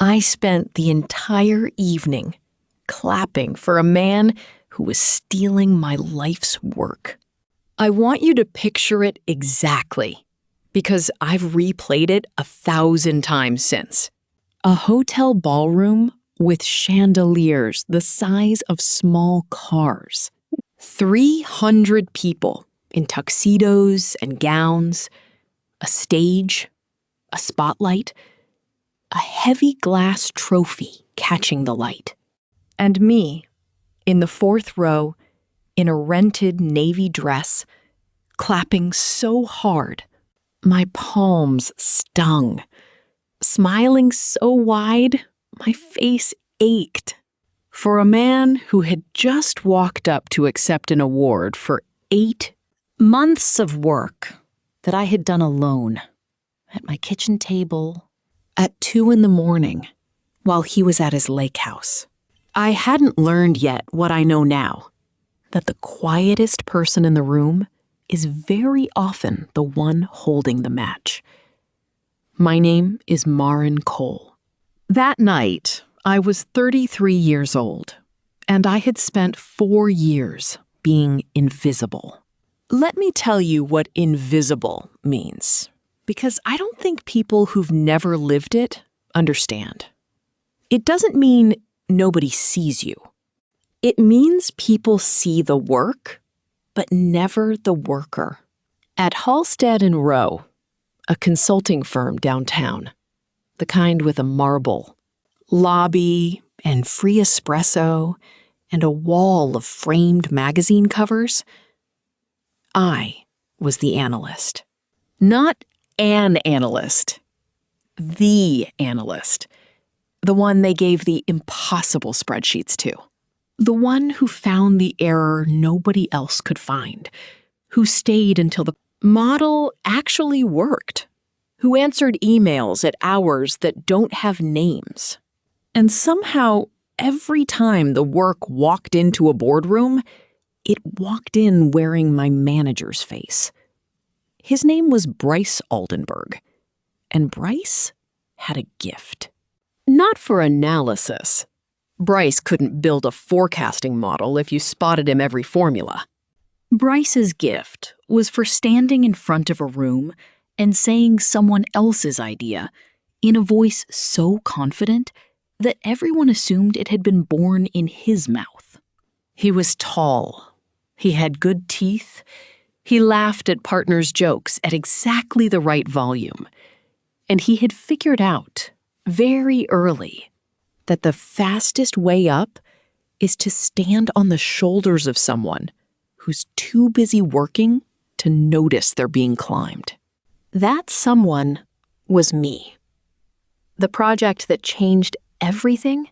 I spent the entire evening clapping for a man who was stealing my life's work. I want you to picture it exactly, because I've replayed it 1,000 times since. A hotel ballroom with chandeliers the size of small cars. 300 people in tuxedos and gowns, a stage, a spotlight, a heavy glass trophy catching the light. And me, in the 4th row, in a rented navy dress, clapping so hard, my palms stung. Smiling so wide, my face ached. For a man who had just walked up to accept an award for 8 months of work that I had done alone, at my kitchen table, at 2 in the morning, while he was at his lake house. I hadn't learned yet what I know now, that the quietest person in the room is very often the one holding the match. My name is Maren Cole. That night, I was 33 years old, and I had spent 4 years being invisible. Let me tell you what invisible means, because I don't think people who've never lived it understand. It doesn't mean nobody sees you. It means people see the work, but never the worker. At Halstead & Rowe, a consulting firm downtown, the kind with a marble lobby and free espresso and a wall of framed magazine covers, I was the analyst. Not an analyst, the analyst. The one they gave the impossible spreadsheets to. The one who found the error nobody else could find. Who stayed until the model actually worked. Who answered emails at hours that don't have names. And somehow, every time the work walked into a boardroom, it walked in wearing my manager's face. His name was Bryce Aldenberg. And Bryce had a gift. Not for analysis. Bryce couldn't build a forecasting model if you spotted him every formula. Bryce's gift was for standing in front of a room and saying someone else's idea in a voice so confident that everyone assumed it had been born in his mouth. He was tall. He had good teeth. He laughed at partners' jokes at exactly the right volume. And he had figured out, very early, that the fastest way up is to stand on the shoulders of someone who's too busy working to notice they're being climbed. That someone was me. The project that changed everything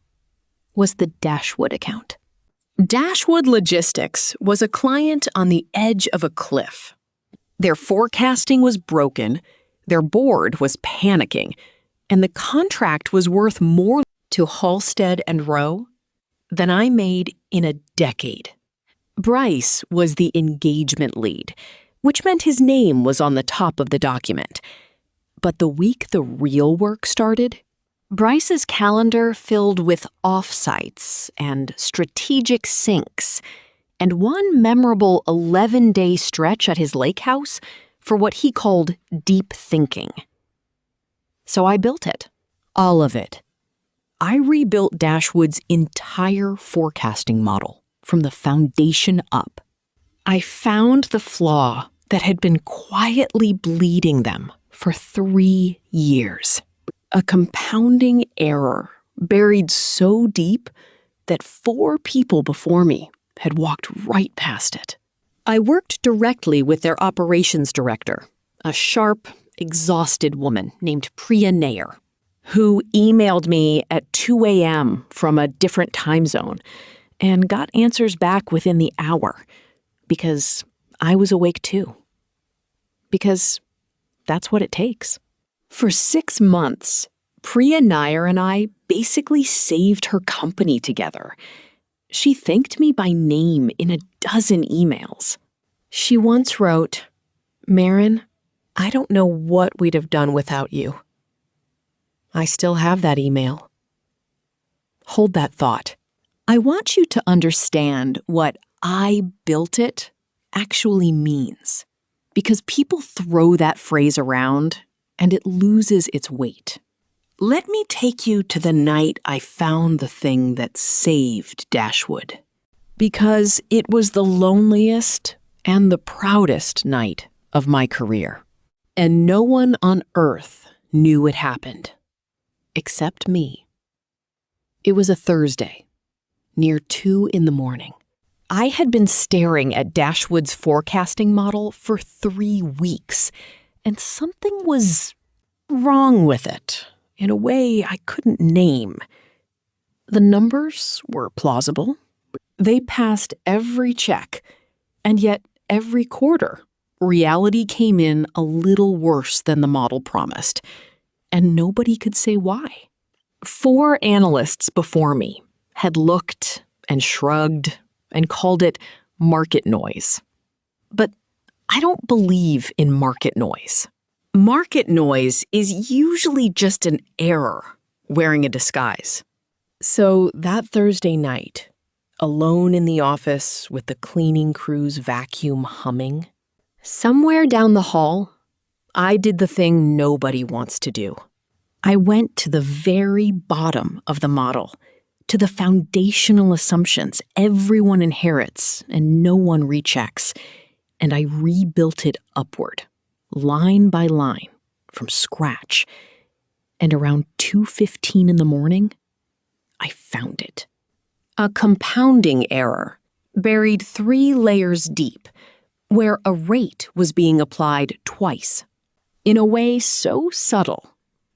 was the Dashwood account. Dashwood Logistics was a client on the edge of a cliff. Their forecasting was broken, their board was panicking, and the contract was worth more to Halstead & Rowe than I made in a decade. Bryce was the engagement lead, which meant his name was on the top of the document. But the week the real work started, Bryce's calendar filled with offsites and strategic sinks, and one memorable 11-day stretch at his lake house for what he called deep thinking. So I built it, all of it. I rebuilt Dashwood's entire forecasting model from the foundation up. I found the flaw that had been quietly bleeding them for 3 years. A compounding error buried so deep that 4 people before me had walked right past it. I worked directly with their operations director, a sharp, exhausted woman named Priya Nair, who emailed me at 2 a.m. from a different time zone and got answers back within the hour because I was awake too. Because that's what it takes. For 6 months, Priya Nair and I basically saved her company together. She thanked me by name in a dozen emails. She once wrote, "Maren, I don't know what we'd have done without you." I still have that email. Hold that thought. I want you to understand what "I built it" actually means, because people throw that phrase around and it loses its weight. Let me take you to the night I found the thing that saved Dashwood, because it was the loneliest and the proudest night of my career. And no one on earth knew it happened, except me. It was a Thursday, near 2 in the morning. I had been staring at Dashwood's forecasting model for 3 weeks, and something was wrong with it in a way I couldn't name. The numbers were plausible. They passed every check, and yet every quarter, reality came in a little worse than the model promised, and nobody could say why. 4 analysts before me had looked and shrugged and called it market noise. But I don't believe in market noise. Market noise is usually just an error wearing a disguise. So that Thursday night, alone in the office with the cleaning crew's vacuum humming, somewhere down the hall, I did the thing nobody wants to do. I went to the very bottom of the model, to the foundational assumptions everyone inherits and no one rechecks, and I rebuilt it upward, line by line, from scratch. And around 2:15 in the morning, I found it. A compounding error, buried 3 layers deep, where a rate was being applied twice, in a way so subtle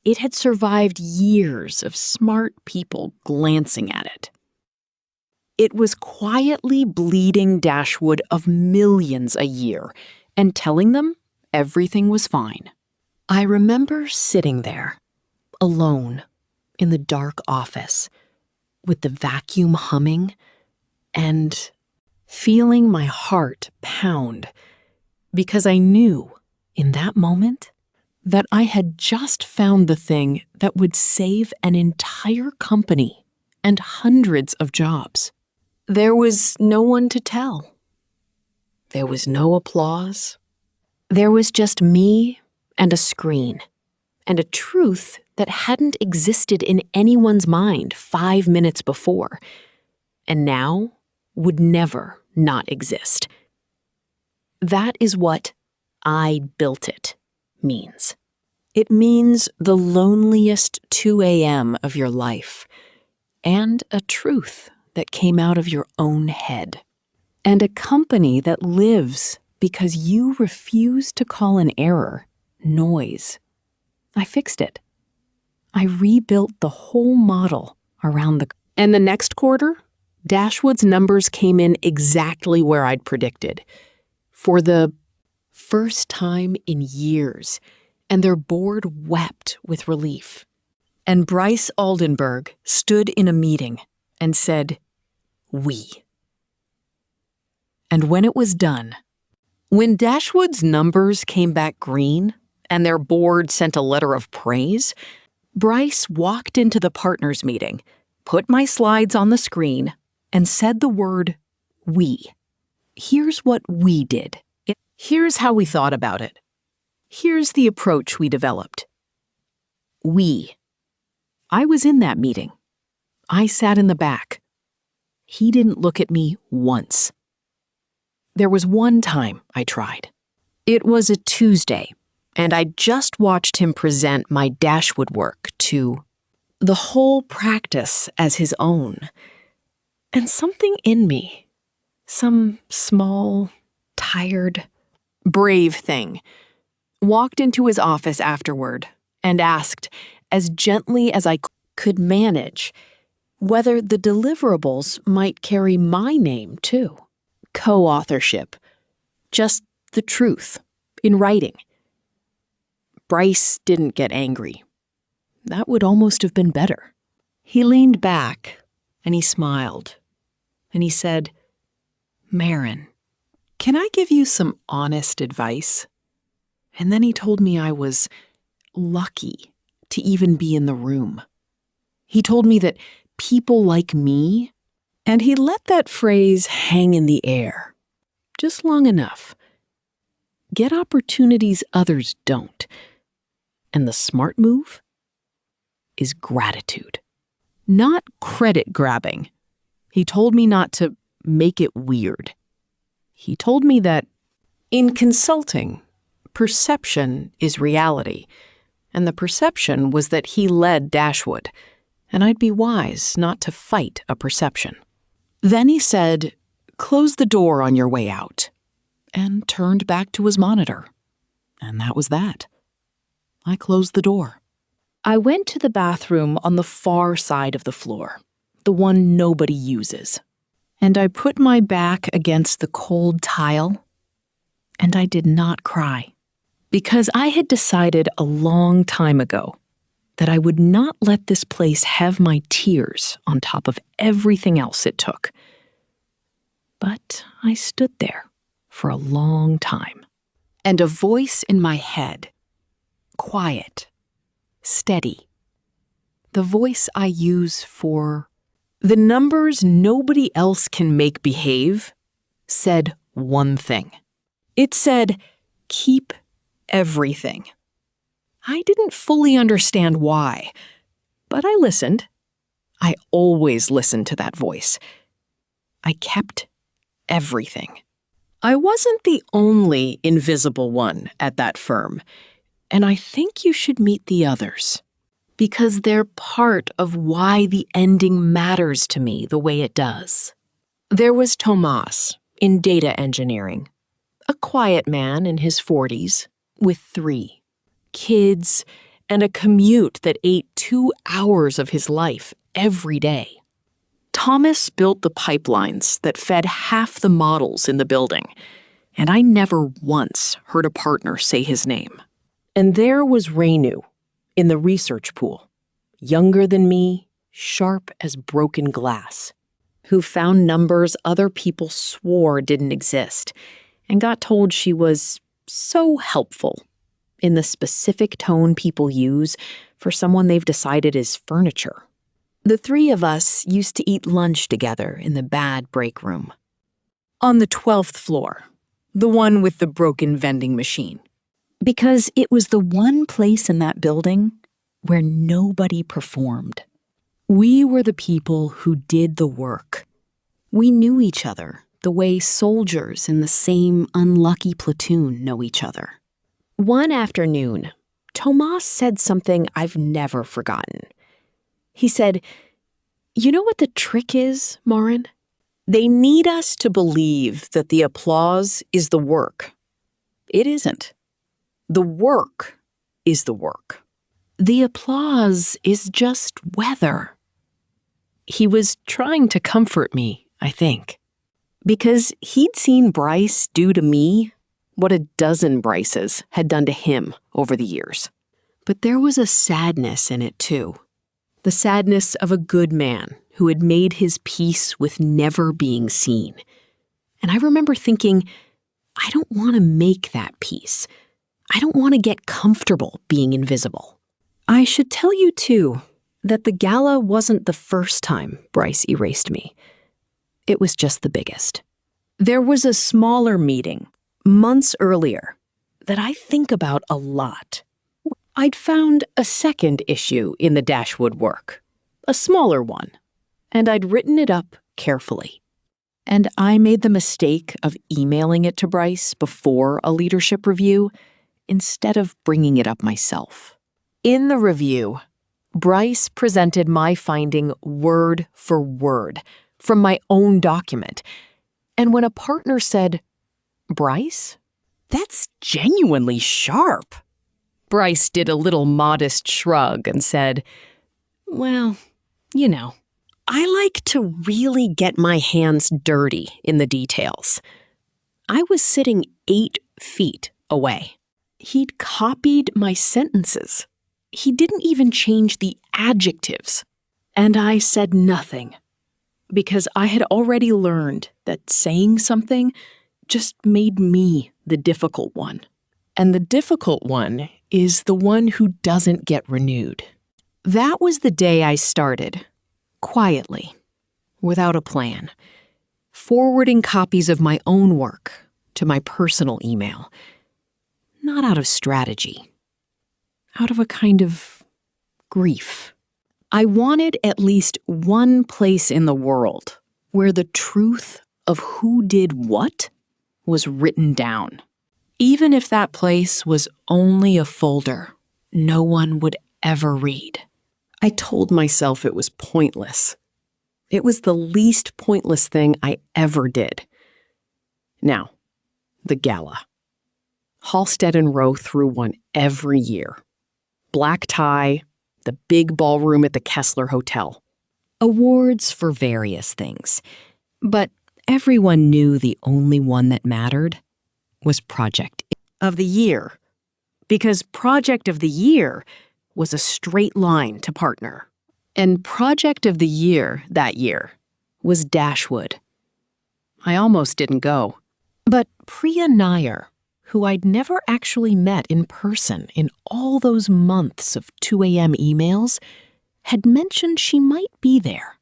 it had survived years of smart people glancing at it. It was quietly bleeding Dashwood of millions a year and telling them everything was fine. I remember sitting there, alone, in the dark office, with the vacuum humming, and feeling my heart pound, because I knew, in that moment, that I had just found the thing that would save an entire company and hundreds of jobs. There was no one to tell. There was no applause. There was just me and a screen, and a truth that hadn't existed in anyone's mind 5 minutes before, and now would never not exist. That is what "I built it" means. It means the loneliest 2 a.m. of your life, and a truth that came out of your own head, and a company that lives because you refuse to call an error noise. I fixed it. I rebuilt the whole model around And the next quarter, Dashwood's numbers came in exactly where I'd predicted. For the first time in years, and their board wept with relief. And Bryce Aldenberg stood in a meeting and said, "We." And when it was done, when Dashwood's numbers came back green and their board sent a letter of praise, Bryce walked into the partners meeting, put my slides on the screen, and said the word "we." Here's what we did. Here's how we thought about it. Here's the approach we developed. We. I was in that meeting. I sat in the back. He didn't look at me once. There was one time I tried. It was a Tuesday, and I just watched him present my Dashwood work to the whole practice as his own. And something in me, some small, tired, brave thing, walked into his office afterward and asked, as gently as I could manage, whether the deliverables might carry my name too. Co-authorship. Just the truth, in writing. Bryce didn't get angry. That would almost have been better. He leaned back, and he smiled, and he said, "Marin, can I give you some honest advice?" And then he told me I was lucky to even be in the room. He told me that people like me? And he let that phrase hang in the air, just long enough. Get opportunities others don't. And the smart move is gratitude, not credit grabbing. He told me not to make it weird. He told me that in consulting, perception is reality, and the perception was that he led Dashwood, and I'd be wise not to fight a perception. Then he said, "Close the door on your way out," and turned back to his monitor. And that was that. I closed the door. I went to the bathroom on the far side of the floor, the one nobody uses. And I put my back against the cold tile, and I did not cry, because I had decided a long time ago that I would not let this place have my tears on top of everything else it took. But I stood there for a long time, and a voice in my head, quiet, steady, the voice I use for the numbers nobody else can make behave, said one thing. It said, keep everything. I didn't fully understand why, but I listened. I always listened to that voice. I kept everything. I wasn't the only invisible one at that firm, and I think you should meet the others, because they're part of why the ending matters to me the way it does. There was Tomas in data engineering, a quiet man in his 40s with 3 kids and a commute that ate 2 hours of his life every day. Thomas built the pipelines that fed half the models in the building, and I never once heard a partner say his name. And there was Renu in the research pool, younger than me, sharp as broken glass, who found numbers other people swore didn't exist and got told she was so helpful in the specific tone people use for someone they've decided is furniture. The 3 of us used to eat lunch together in the bad break room. On the 12th floor, the one with the broken vending machine. Because it was the one place in that building where nobody performed. We were the people who did the work. We knew each other the way soldiers in the same unlucky platoon know each other. One afternoon, Tomas said something I've never forgotten. He said, "You know what the trick is, Marin? They need us to believe that the applause is the work. It isn't. The work is the work. The applause is just weather." He was trying to comfort me, I think, because he'd seen Bryce do to me what a dozen Bryces had done to him over the years. But there was a sadness in it, too. The sadness of a good man who had made his peace with never being seen. And I remember thinking, I don't want to make that peace. I don't want to get comfortable being invisible. I should tell you, too, that the gala wasn't the first time Bryce erased me. It was just the biggest. There was a smaller meeting, months earlier, that I think about a lot. I'd found a second issue in the Dashwood work, a smaller one, and I'd written it up carefully. And I made the mistake of emailing it to Bryce before a leadership review instead of bringing it up myself. In the review, Bryce presented my finding word for word from my own document. And when a partner said, "Bryce, that's genuinely sharp," Bryce did a little modest shrug and said, "Well, you know, I like to really get my hands dirty in the details." I was sitting 8 feet away. He'd copied my sentences. He didn't even change the adjectives. And I said nothing, because I had already learned that saying something just made me the difficult one. And the difficult one is the one who doesn't get renewed. That was the day I started, quietly, without a plan, forwarding copies of my own work to my personal email, not out of strategy, out of a kind of grief. I wanted at least one place in the world where the truth of who did what was written down, even if that place was only a folder no one would ever read. I told myself it was pointless. It was the least pointless thing I ever did. Now, the gala. Halstead and Rowe threw one every year. Black tie, the big ballroom at the Kessler Hotel. Awards for various things. But everyone knew the only one that mattered was Project of the Year. Because Project of the Year was a straight line to partner. And Project of the Year that year was Dashwood. I almost didn't go. But Priya Nair, who I'd never actually met in person in all those months of 2 a.m. emails, had mentioned she might be there.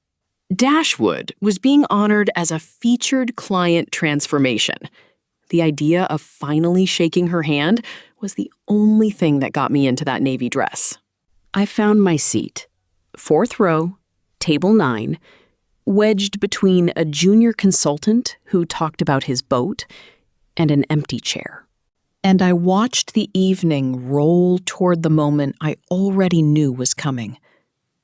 Dashwood was being honored as a featured client transformation. The idea of finally shaking her hand was the only thing that got me into that navy dress. I found my seat, 4th row, table 9, wedged between a junior consultant who talked about his boat and an empty chair. And I watched the evening roll toward the moment I already knew was coming,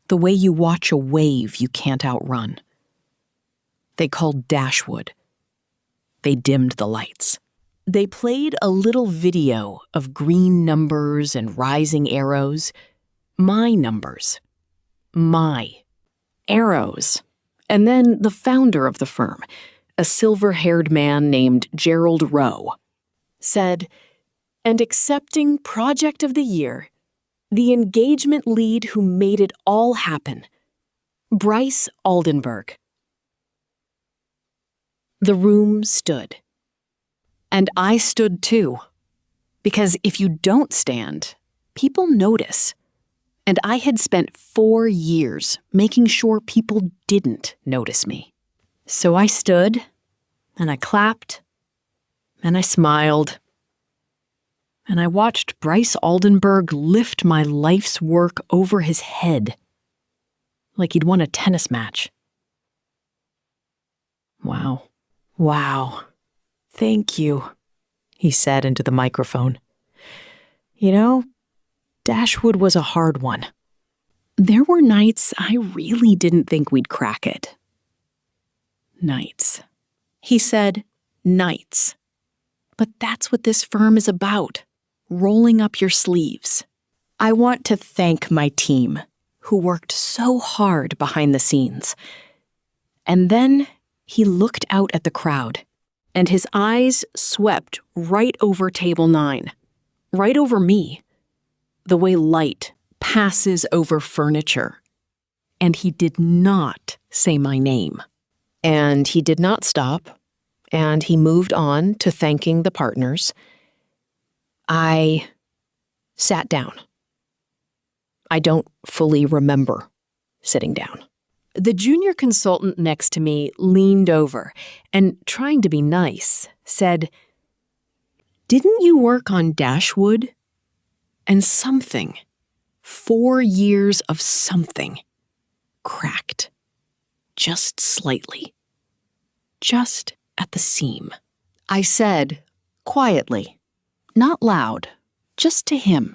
the way you watch a wave you can't outrun. They called Dashwood. They dimmed the lights. They played a little video of green numbers and rising arrows. My numbers. My arrows. And then the founder of the firm, a silver-haired man named Gerald Rowe, said, "And accepting Project of the Year, the engagement lead who made it all happen, Bryce Aldenberg." The room stood. And I stood too. Because if you don't stand, people notice. And I had spent 4 years making sure people didn't notice me. So I stood, and I clapped, and I smiled, and I watched Bryce Aldenberg lift my life's work over his head, like he'd won a tennis match. "Wow. Wow. Thank you," he said into the microphone. "You know, Dashwood was a hard one. There were nights I really didn't think we'd crack it." Nights. He said, nights. But that's what this firm is about, rolling up your sleeves. I want to thank my team, who worked so hard behind the scenes. And then he looked out at the crowd, and his eyes swept right over table 9, right over me, the way light passes over furniture. And he did not say my name. And he did not stop, and he moved on to thanking the partners. I sat down. I don't fully remember sitting down. The junior consultant next to me leaned over and, trying to be nice, said, "Didn't you work on Dashwood?" And something, 4 years of something, cracked. Just slightly. Just at the seam. I said, quietly, not loud, just to him,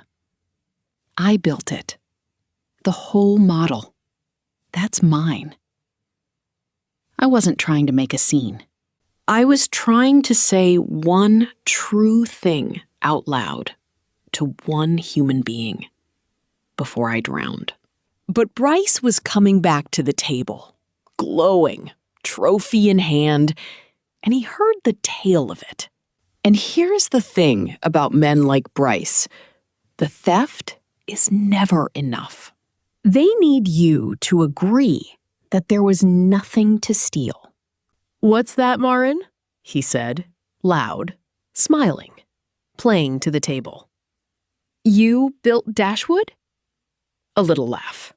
"I built it. The whole model. That's mine." I wasn't trying to make a scene. I was trying to say one true thing out loud to one human being before I drowned. But Bryce was coming back to the table, glowing, trophy in hand, and he heard the tale of it. And here's the thing about men like Bryce. The theft is never enough. They need you to agree that there was nothing to steal. "What's that, Marin?" he said, loud, smiling, playing to the table. "You built Dashwood?" A little laugh.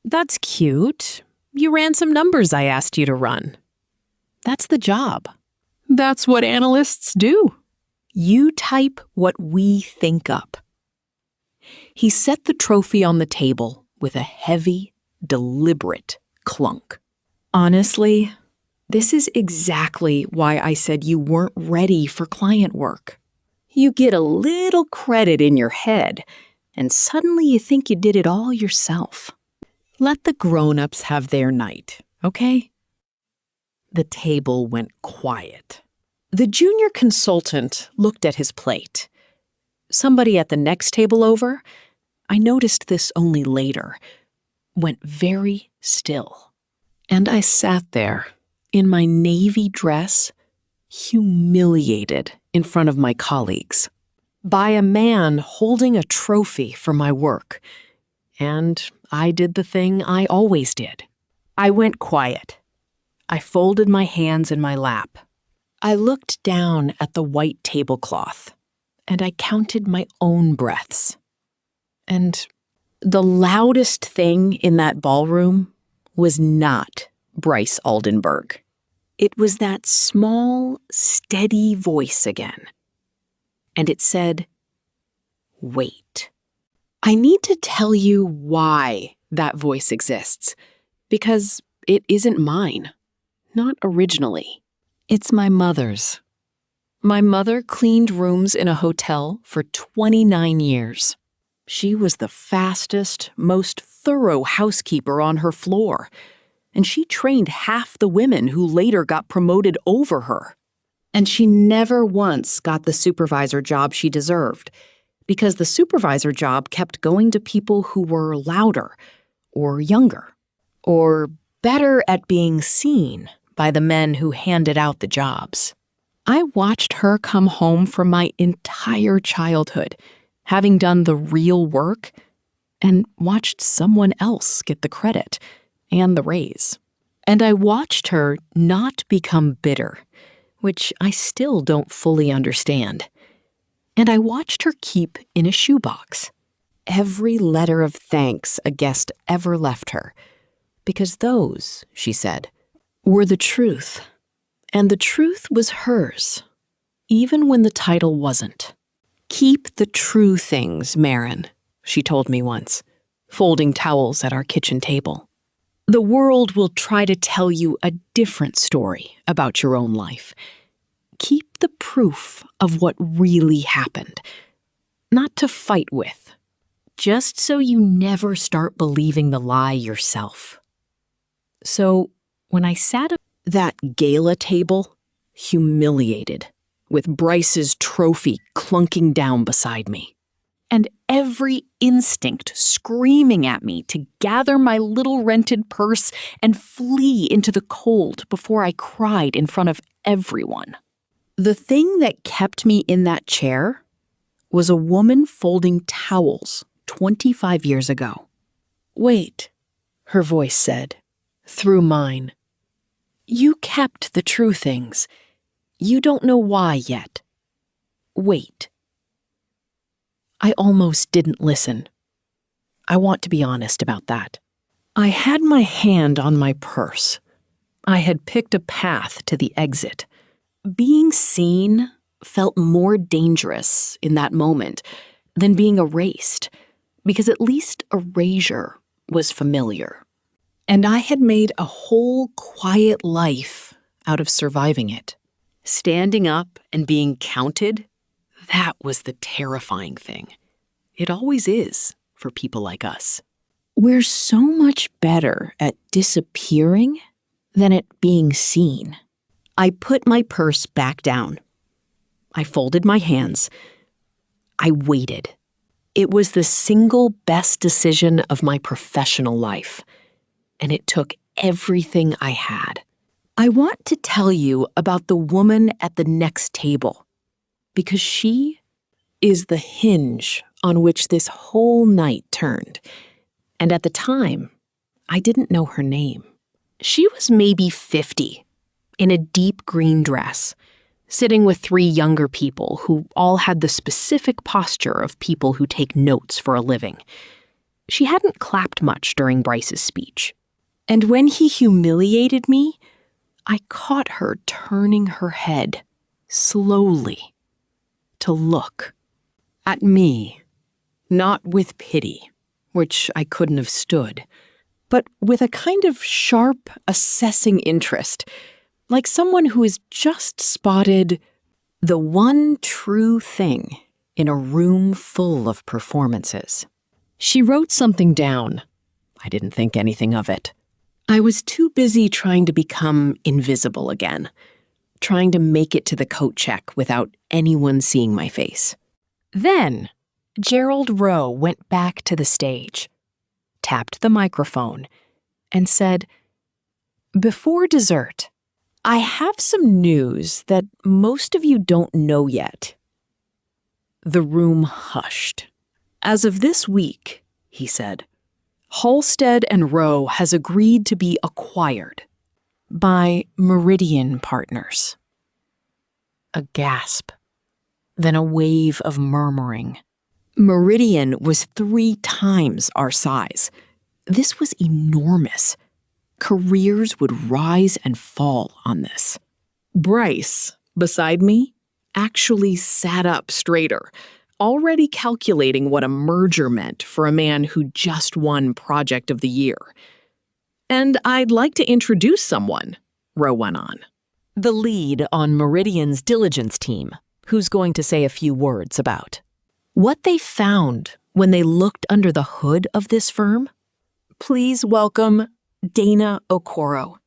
"That's cute. You ran some numbers I asked you to run. That's the job. That's what analysts do. You type what we think up. He set the trophy on the table with a heavy, deliberate clunk. Honestly, this is exactly why I said you weren't ready for client work. You get a little credit in your head, and suddenly you think you did it all yourself. Let the grown-ups have their night, okay? The table went quiet. The junior consultant looked at his plate. Somebody at the next table over, I noticed this only later, went very still. And I sat there, in my navy dress, humiliated in front of my colleagues, by a man holding a trophy for my work. And I did the thing I always did. I went quiet. I folded my hands in my lap. I looked down at the white tablecloth, and I counted my own breaths. And the loudest thing in that ballroom was not Bryce Aldenberg. It was that small, steady voice again. And it said, "Wait." I need to tell you why that voice exists, because it isn't mine, not originally. It's my mother's. My mother cleaned rooms in a hotel for 29 years. She was the fastest, most thorough housekeeper on her floor, and she trained half the women who later got promoted over her. And she never once got the supervisor job she deserved, because the supervisor job kept going to people who were louder, or younger, or better at being seen by the men who handed out the jobs. I watched her come home from my entire childhood, having done the real work, and watched someone else get the credit and the raise. And I watched her not become bitter, which I still don't fully understand. And I watched her keep in a shoebox every letter of thanks a guest ever left her, because those, she said, were the truth. And the truth was hers, even when the title wasn't. "Keep the true things, Marin," she told me once, folding towels at our kitchen table. "The world will try to tell you a different story about your own life. Keep the proof of what really happened, not to fight with, just so you never start believing the lie yourself." So when I sat at that gala table, humiliated, with Bryce's trophy clunking down beside me, and every instinct screaming at me to gather my little rented purse and flee into the cold before I cried in front of everyone, the thing that kept me in that chair was a woman folding towels 25 years ago. "Wait," her voice said, through mine. "You kept the true things. You don't know why yet. Wait." I almost didn't listen. I want to be honest about that. I had my hand on my purse. I had picked a path to the exit. Being seen felt more dangerous in that moment than being erased, because at least erasure was familiar. And I had made a whole quiet life out of surviving it. Standing up and being counted, that was the terrifying thing. It always is for people like us. We're so much better at disappearing than at being seen. I put my purse back down. I folded my hands. I waited. It was the single best decision of my professional life, and it took everything I had. I want to tell you about the woman at the next table, because she is the hinge on which this whole night turned. And at the time, I didn't know her name. She was maybe 50, in a deep green dress, sitting with 3 younger people who all had the specific posture of people who take notes for a living. She hadn't clapped much during Bryce's speech. And when he humiliated me, I caught her turning her head, slowly, to look at me, not with pity, which I couldn't have stood, but with a kind of sharp, assessing interest, like someone who has just spotted the one true thing in a room full of performances. She wrote something down. I didn't think anything of it. I was too busy trying to become invisible again, trying to make it to the coat check without anyone seeing my face. Then, Gerald Rowe went back to the stage, tapped the microphone, and said, "Before dessert, I have some news that most of you don't know yet." The room hushed. "As of this week," he said, "Halstead and Rowe has agreed to be acquired by Meridian Partners." A gasp, then a wave of murmuring. Meridian was 3 times our size. This was enormous. Careers would rise and fall on this. Bryce, beside me, actually sat up straighter, already calculating what a merger meant for a man who just won Project of the Year. "And I'd like to introduce someone," Rowe went on. "The lead on Meridian's diligence team, who's going to say a few words about what they found when they looked under the hood of this firm. Please welcome Dana Okoro."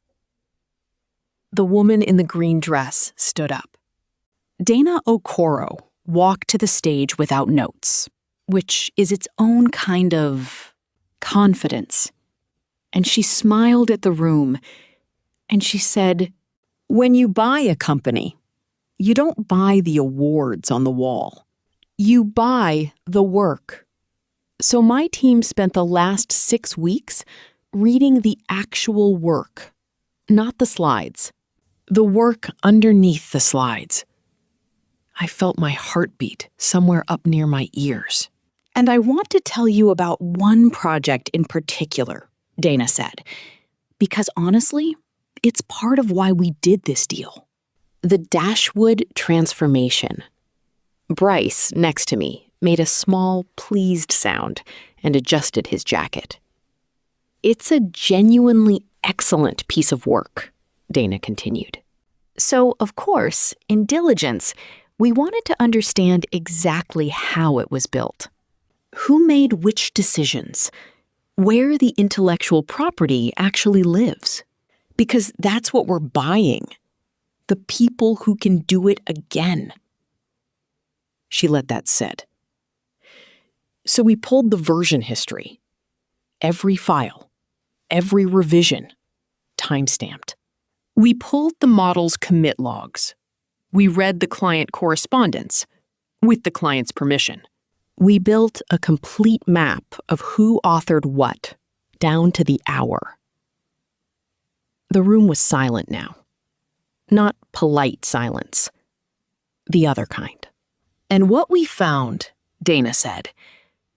The woman in the green dress stood up. Dana Okoro walked to the stage without notes, which is its own kind of confidence. And she smiled at the room, and she said, "When you buy a company, you don't buy the awards on the wall. You buy the work." So my team spent the last 6 weeks reading the actual work, not the slides. The work underneath the slides. I felt my heartbeat somewhere up near my ears. "And I want to tell you about one project in particular," Dana said, "because honestly, it's part of why we did this deal. The Dashwood transformation." Bryce, next to me, made a small, pleased sound and adjusted his jacket. "It's a genuinely excellent piece of work," Dana continued. "So, of course, in diligence, we wanted to understand exactly how it was built. Who made which decisions? Where the intellectual property actually lives. Because that's what we're buying. The people who can do it again." She let that sit. "So we pulled the version history. Every file, every revision, timestamped. We pulled the model's commit logs. We read the client correspondence, with the client's permission. We built a complete map of who authored what, down to the hour." The room was silent now. Not polite silence. The other kind. "And what we found," Dana said,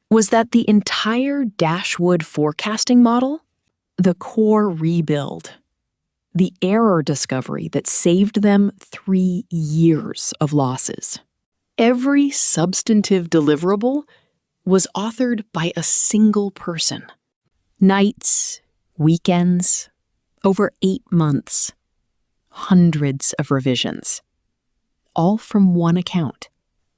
"was that the entire Dashwood forecasting model, the core rebuild, the error discovery that saved them 3 years of losses. Every substantive deliverable was authored by a single person. Nights, weekends, over 8 months, hundreds of revisions, all from one account.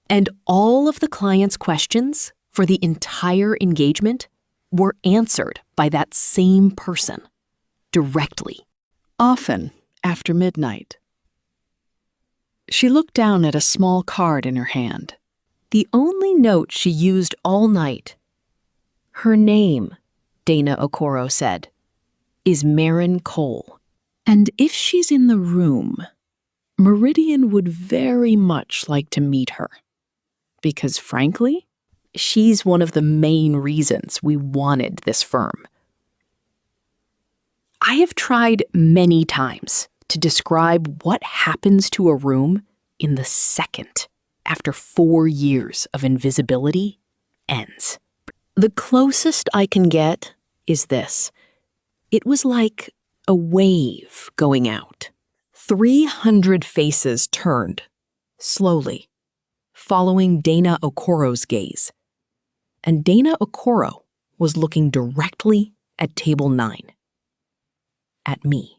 And all of the client's questions for the entire engagement were answered by that same person, directly. Often after midnight." She looked down at a small card in her hand. The only note she used all night. "Her name," Dana Okoro said, "is Marin Cole. And if she's in the room, Meridian would very much like to meet her. Because frankly, she's one of the main reasons we wanted this firm." I have tried many times to describe what happens to a room in the second after 4 years of invisibility ends. The closest I can get is this. It was like a wave going out. 300 faces turned, slowly, following Dana Okoro's gaze. And Dana Okoro was looking directly at table 9. At me.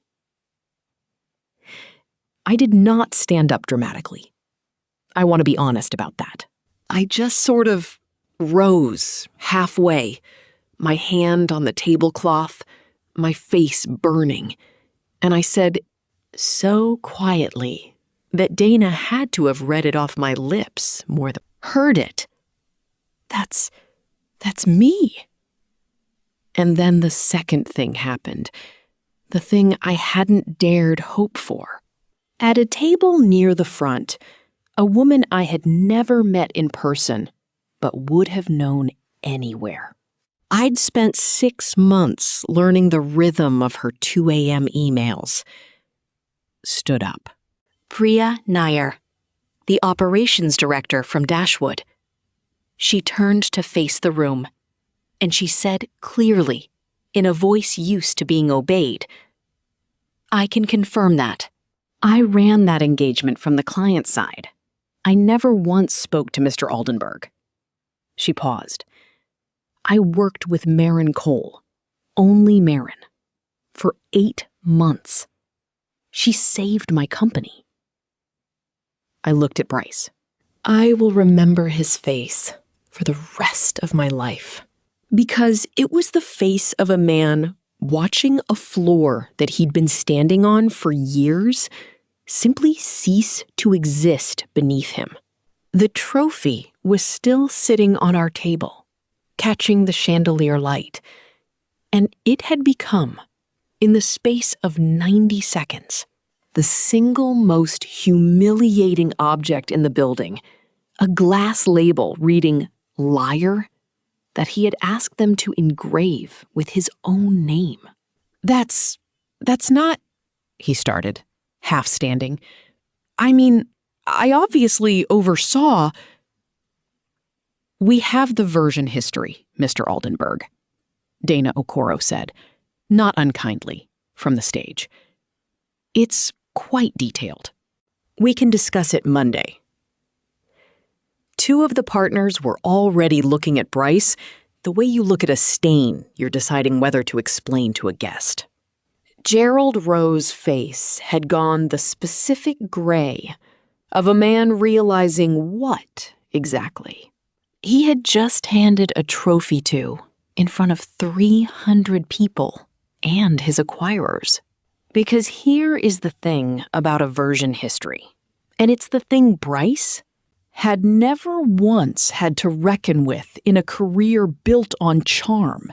I did not stand up dramatically. I want to be honest about that. I just sort of rose halfway, my hand on the tablecloth, my face burning, and I said, so quietly that Dana had to have read it off my lips more than heard it. That's me. And then the second thing happened, the thing I hadn't dared hope for. At a table near the front, a woman I had never met in person, but would have known anywhere. I'd spent 6 months learning the rhythm of her 2 a.m. emails. Stood up. Priya Nair, the operations director from Dashwood. She turned to face the room, and she said clearly, in a voice used to being obeyed, I can confirm that. I ran that engagement from the client side. I never once spoke to Mr. Aldenberg. She paused. I worked with Marin Cole, only Marin, for 8 months. She saved my company. I looked at Bryce. I will remember his face for the rest of my life, because it was the face of a man watching a floor that he'd been standing on for years simply cease to exist beneath him. The trophy was still sitting on our table, catching the chandelier light, and it had become, in the space of 90 seconds, the single most humiliating object in the building, a glass label reading liar that he had asked them to engrave with his own name. That's not, he started, half standing. I mean, I obviously oversaw. We have the version history, Mr. Aldenberg, Dana Okoro said, not unkindly, from the stage. It's quite detailed. We can discuss it Monday. 2 of the partners were already looking at Bryce the way you look at a stain you're deciding whether to explain to a guest. Gerald Rowe's face had gone the specific gray of a man realizing what exactly he had just handed a trophy to in front of 300 people and his acquirers. Because here is the thing about a version history, and it's the thing Bryce had never once had to reckon with in a career built on charm.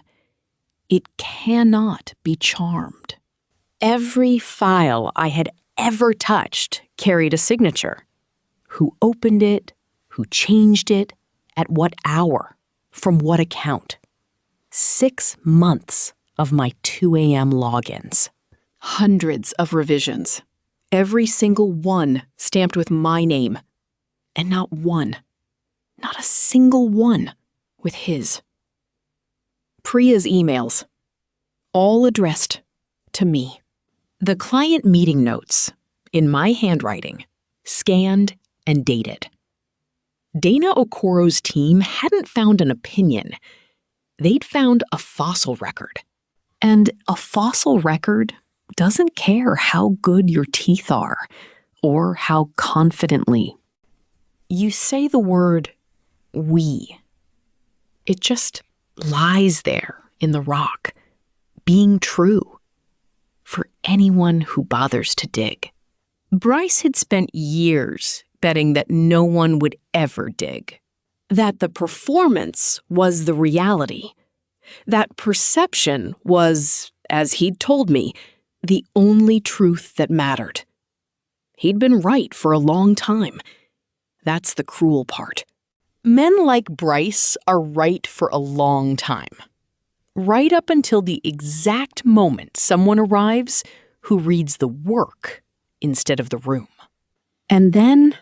It cannot be charmed. Every file I had ever touched carried a signature. Who opened it, who changed it, at what hour, from what account. 6 months of my 2 a.m. logins. Hundreds of revisions. Every single one stamped with my name. And not one, not a single one, with his. Priya's emails, all addressed to me. The client meeting notes, in my handwriting, scanned and dated. Dana Okoro's team hadn't found an opinion. They'd found a fossil record. And a fossil record doesn't care how good your teeth are or how confidently you say the word we. It just lies there in the rock, being true for anyone who bothers to dig. Bryce had spent years betting that no one would ever dig, that the performance was the reality, that perception was, as he'd told me, the only truth that mattered. He'd been right for a long time. That's the cruel part. Men like Bryce are right for a long time. Right up until the exact moment someone arrives who reads the work instead of the room. And then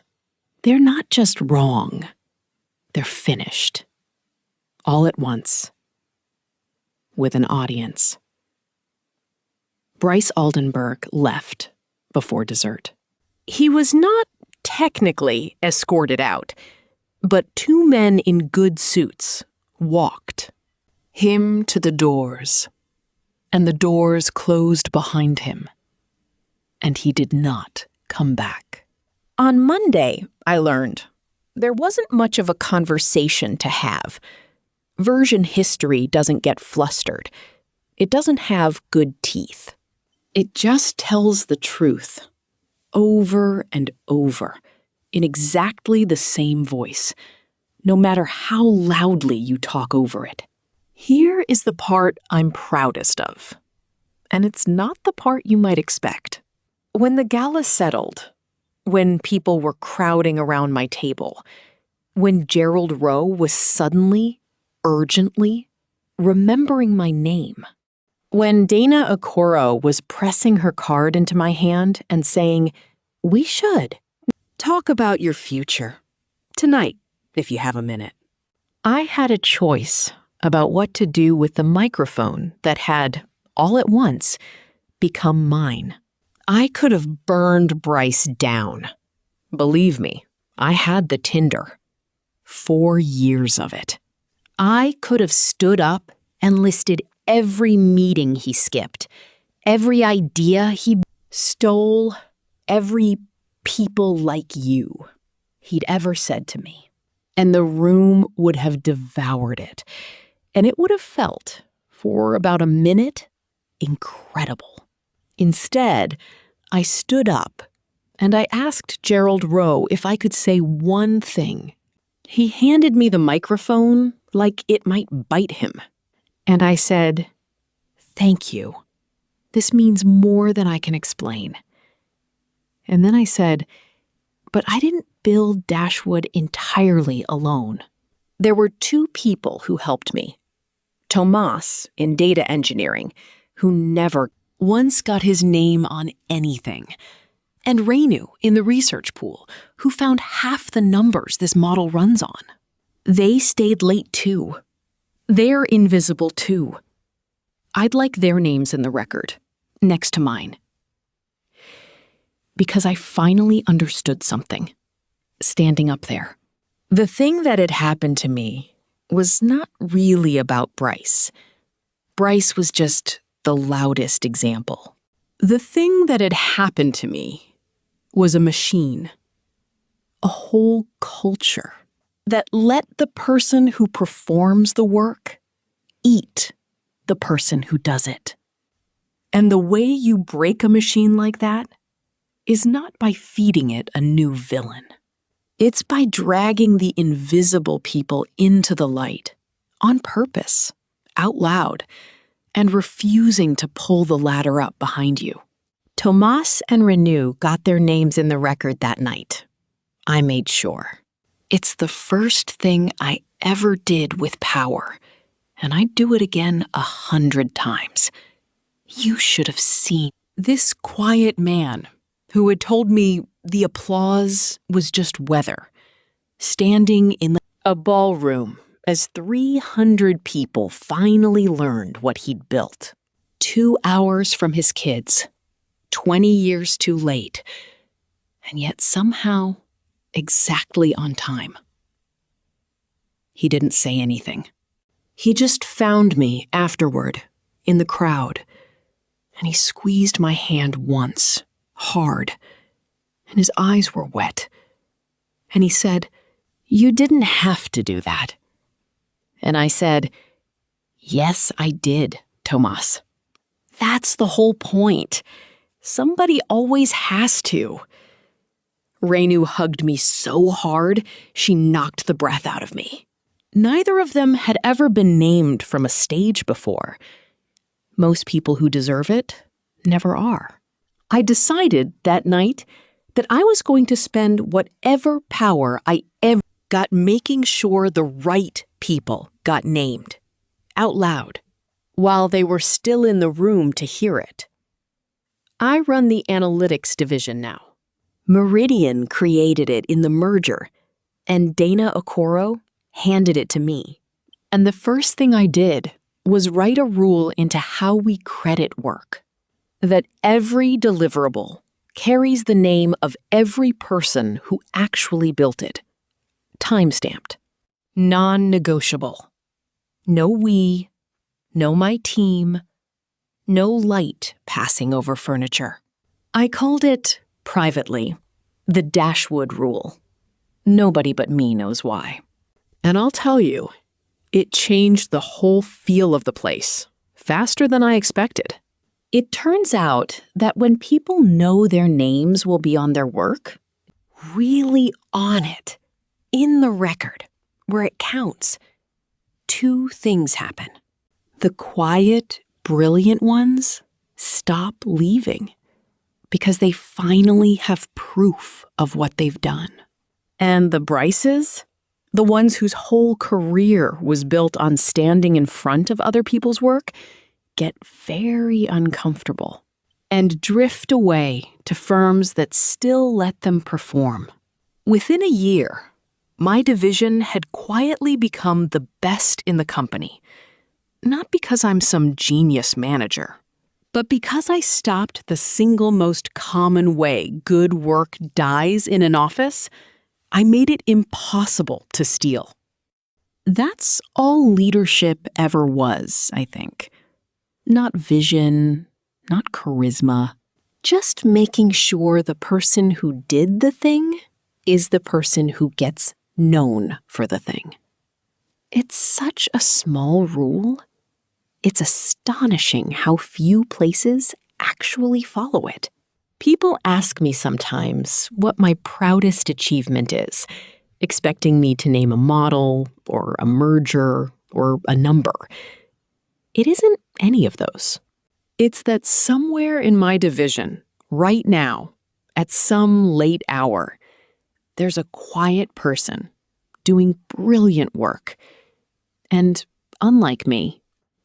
they're not just wrong. They're finished. All at once. With an audience. Bryce Aldenberg left before dessert. He was not technically escorted out, but two men in good suits walked him to the doors, and the doors closed behind him, and he did not come back. On Monday, I learned, there wasn't much of a conversation to have. Version history doesn't get flustered. It doesn't have good teeth. It just tells the truth, over and over, in exactly the same voice, no matter how loudly you talk over it. Here is the part I'm proudest of, and it's not the part you might expect. When the gala settled, when people were crowding around my table, when Gerald Rowe was suddenly, urgently, remembering my name, when Dana Okoro was pressing her card into my hand and saying, "We should talk about your future tonight, if you have a minute," I had a choice about what to do with the microphone that had, all at once, become mine. I could have burned Bryce down. Believe me, I had the tinder. 4 years of it. I could have stood up and listed every meeting he skipped, every idea he stole, every "people like you" he'd ever said to me. And the room would have devoured it. And it would have felt, for about a minute, incredible. Instead, I stood up and I asked Gerald Rowe if I could say one thing. He handed me the microphone like it might bite him. And I said, "Thank you. This means more than I can explain." And then I said, "But I didn't build Dashwood entirely alone. There were two people who helped me. Tomas in data engineering, who never once got his name on anything, and Renu in the research pool, who found half the numbers this model runs on. They stayed late too. They're invisible too. I'd like their names in the record, next to mine. Because I finally understood something, standing up there. The thing that had happened to me was not really about Bryce. Bryce was just the loudest example. The thing that had happened to me was a machine, a whole culture that let the person who performs the work eat the person who does it. And the way you break a machine like that is not by feeding it a new villain. It's by dragging the invisible people into the light, on purpose, out loud, and refusing to pull the ladder up behind you. Tomas and Renu got their names in the record that night. I made sure. It's the first thing I ever did with power, and I'd do it again 100 times. You should have seen this quiet man who had told me the applause was just weather, standing in a ballroom as 300 people finally learned what he'd built. 2 hours from his kids, 20 years too late, and yet somehow exactly on time. He didn't say anything. He just found me afterward in the crowd, and he squeezed my hand once, hard, and his eyes were wet. And he said, "You didn't have to do that." And I said, "Yes, I did, Tomas. That's the whole point. Somebody always has to." Renu hugged me so hard, she knocked the breath out of me. Neither of them had ever been named from a stage before. Most people who deserve it never are. I decided that night that I was going to spend whatever power I ever got making sure the right people got named, out loud, while they were still in the room to hear it. I run the analytics division now. Meridian created it in the merger, and Dana Okoro handed it to me. And the first thing I did was write a rule into how we credit work. that every deliverable carries the name of every person who actually built it. Time-stamped. Non-negotiable. No we, no my team, no light passing over furniture. I called it, privately, the Dashwood Rule. Nobody but me knows why. And I'll tell you, it changed the whole feel of the place, faster than I expected. It turns out that when people know their names will be on their work, really on it, in the record, where it counts, two things happen. The quiet, brilliant ones stop leaving because they finally have proof of what they've done. And the Bryces, the ones whose whole career was built on standing in front of other people's work, get very uncomfortable and drift away to firms that still let them perform. Within a year, my division had quietly become the best in the company, not because I'm some genius manager, but because I stopped the single most common way good work dies in an office. I made it impossible to steal. That's all leadership ever was, I think. Not vision, not charisma, just making sure the person who did the thing is the person who gets known for the thing. It's such a small rule. It's astonishing how few places actually follow it. People ask me sometimes what my proudest achievement is, expecting me to name a model or a merger or a number. It isn't any of those. It's that somewhere in my division, right now, at some late hour, there's a quiet person doing brilliant work. And unlike me,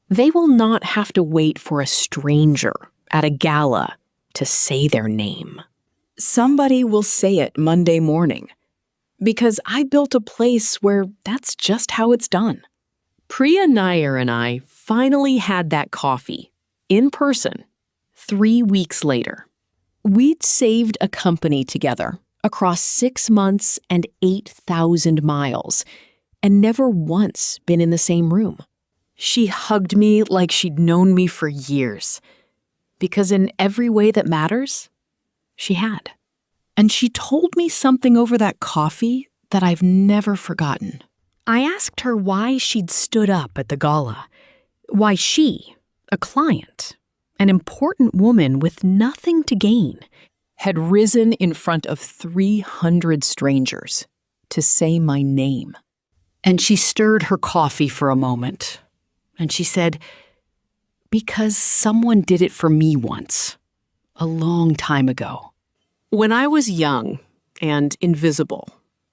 they will not have to wait for a stranger at a gala to say their name. Somebody will say it Monday morning, because I built a place where that's just how it's done. Priya Nair and I finally had that coffee, in person, 3 weeks later. We'd saved a company together across 6 months and 8,000 miles, and never once been in the same room. She hugged me like she'd known me for years, because in every way that matters, she had. And she told me something over that coffee that I've never forgotten. I asked her why she'd stood up at the gala, why she, a client, an important woman with nothing to gain, had risen in front of 300 strangers to say my name. And she stirred her coffee for a moment, and she said, "Because someone did it for me once, a long time ago. When I was young and invisible,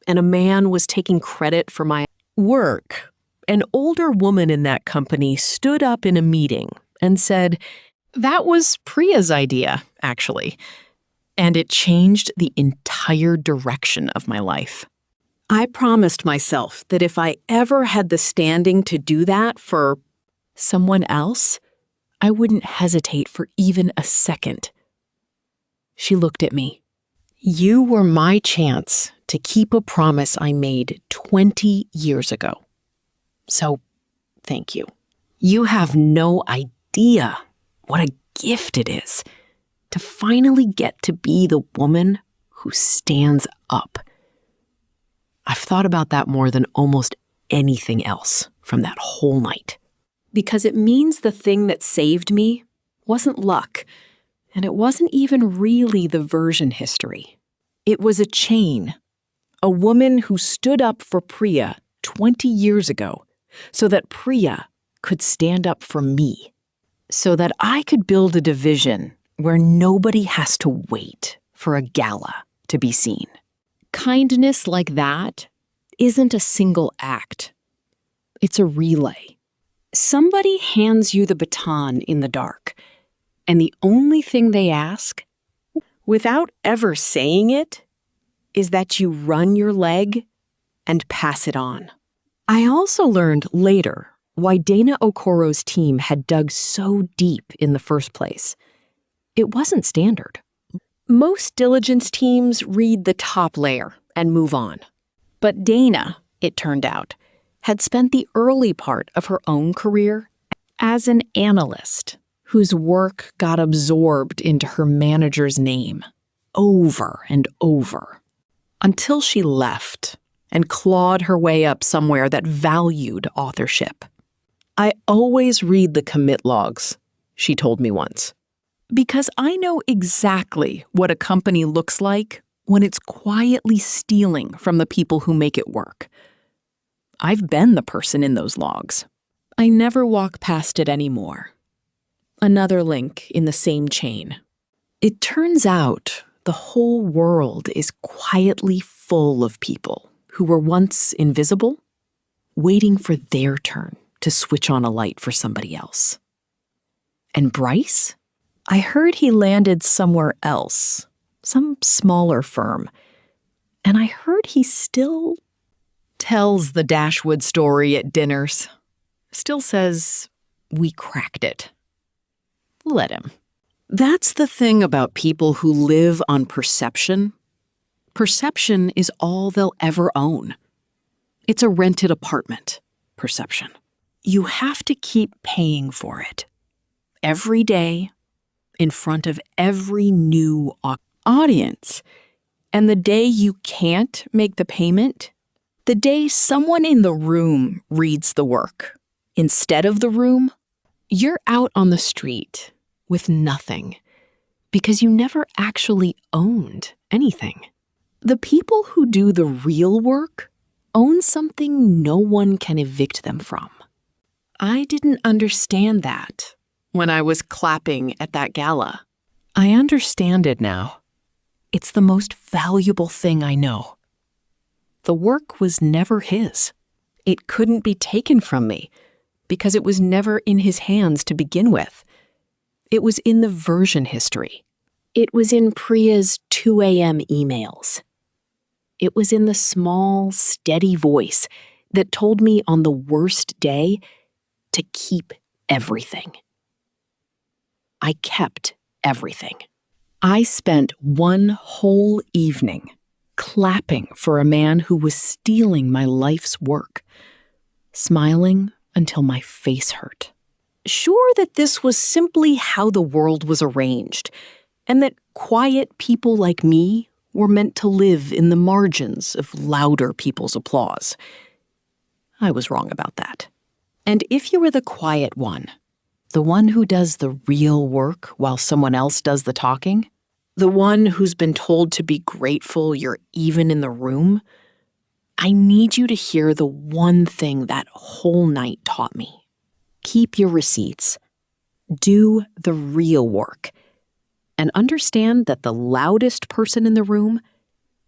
and a man was taking credit for my work, an older woman in that company stood up in a meeting and said, 'That was Priya's idea, actually.' And it changed the entire direction of my life. I promised myself that if I ever had the standing to do that for someone else, I wouldn't hesitate for even a second." She looked at me. "You were my chance to keep a promise I made 20 years ago. So, thank you. You have no idea what a gift it is to finally get to be the woman who stands up." I've thought about that more than almost anything else from that whole night. Because it means the thing that saved me wasn't luck, and it wasn't even really the version history. It was a chain, a woman who stood up for Priya 20 years ago so that Priya could stand up for me, so that I could build a division where nobody has to wait for a gala to be seen. Kindness like that isn't a single act. It's a relay. Somebody hands you the baton in the dark, and the only thing they ask, without ever saying it, is that you run your leg and pass it on. I also learned later why Dana Okoro's team had dug so deep in the first place. It wasn't standard. Most diligence teams read the top layer and move on. But Dana, it turned out, had spent the early part of her own career as an analyst whose work got absorbed into her manager's name over and over until she left and clawed her way up somewhere that valued authorship. "I always read the commit logs," she told me once, "because I know exactly what a company looks like when it's quietly stealing from the people who make it work. I've been the person in those logs. I never walk past it anymore." Another link in the same chain. It turns out the whole world is quietly full of people who were once invisible, waiting for their turn to switch on a light for somebody else. And Bryce? I heard he landed somewhere else, some smaller firm, and I heard he still tells the Dashwood story at dinners. Still says, "We cracked it." Let him. That's the thing about people who live on perception. Perception is all they'll ever own. It's a rented apartment, perception. You have to keep paying for it. Every day, in front of every new audience. And the day you can't make the payment, the day someone in the room reads the work instead of the room, you're out on the street with nothing because you never actually owned anything. The people who do the real work own something no one can evict them from. I didn't understand that when I was clapping at that gala. I understand it now. It's the most valuable thing I know. The work was never his. It couldn't be taken from me because it was never in his hands to begin with. It was in the version history. It was in Priya's 2 a.m. emails. It was in the small, steady voice that told me on the worst day to keep everything. I kept everything. I spent one whole evening clapping for a man who was stealing my life's work, smiling until my face hurt. Sure that this was simply how the world was arranged, and that quiet people like me were meant to live in the margins of louder people's applause. I was wrong about that. And if you were the quiet one, the one who does the real work while someone else does the talking, the one who's been told to be grateful you're even in the room, I need you to hear the one thing that whole night taught me. Keep your receipts. Do the real work. And understand that the loudest person in the room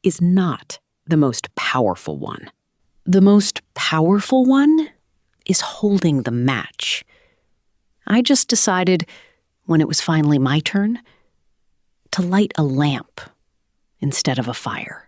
is not the most powerful one. The most powerful one is holding the match. I just decided, when it was finally my turn, to light a lamp instead of a fire.